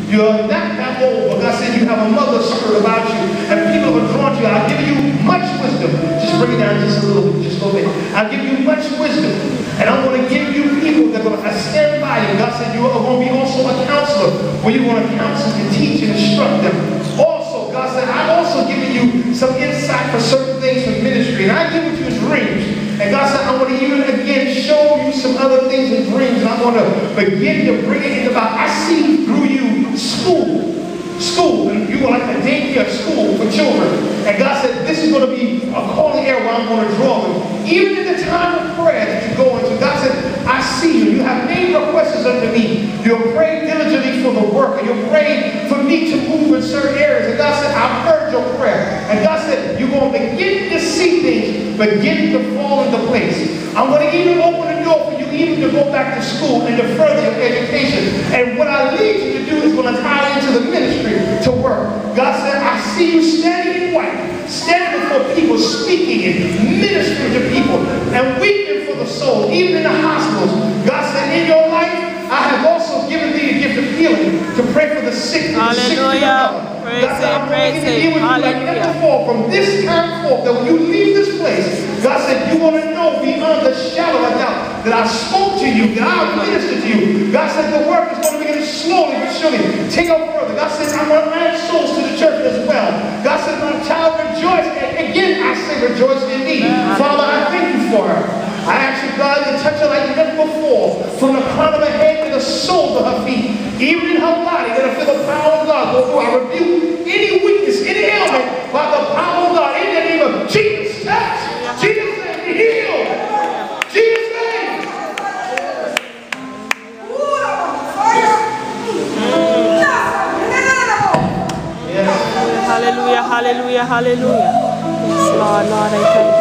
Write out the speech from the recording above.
You're not that old, but God said you have a mother's spirit about you, and people are drawn to you. I'll give you much wisdom. Just bring it down just a little bit, just a little bit. I'll give you much wisdom, and I'm going to give you people that are going to stand by you. God said you are going to be also a counselor, where you're going to counsel and teach and instruct them. Also, God said, I've also given you some insight for certain things in ministry, and I give it to you as dreams. And God said, I'm going to even again show you some other things in dreams. And I'm going to begin to bring it into about. I see through you school, and you are like a daycare school for children. And God said, this is going to be a calling area where I'm going to draw them. Even in the time of prayer that you go into, God said, I see you. You have made requests unto me. You're praying diligently for the work, and you're praying for me to move in certain areas. And God said, I've heard your prayer. And God said, you're going to begin to see things begin to fall into place. I'm going to even open the door for you even to go back to school and to further your education. And what I lead you to do is going to tie into the ministry to work. God said, I see you standing in white, standing before people, speaking and ministering to people, and weeping for the soul, even in the hospitals. God said, in your life, I have also given thee the gift of healing to pray for the sick and the sick to recover. God said, I'm going to deal with you like never before. From this time forth, that when you leave this place, God said, you want to know beyond the shadow of doubt that I spoke to you, that I ministered to you. God said, the work is going to begin slowly but surely take up further. God said, I'm going to add souls to the church as well. God said, my child, rejoice. And again, I say, rejoice in me. Father, I thank you for her. I ask you, God, to touch her like never before, from the crown of her head to the soles of her feet, even in her body. Let her feel the power of God go through. I rebuke any weakness, any ailment, by the power of God, in the name of Jesus. Touch. Jesus' name, be healed. Jesus' name. Hallelujah, hallelujah, hallelujah. Yes, Lord, Lord, I thank you.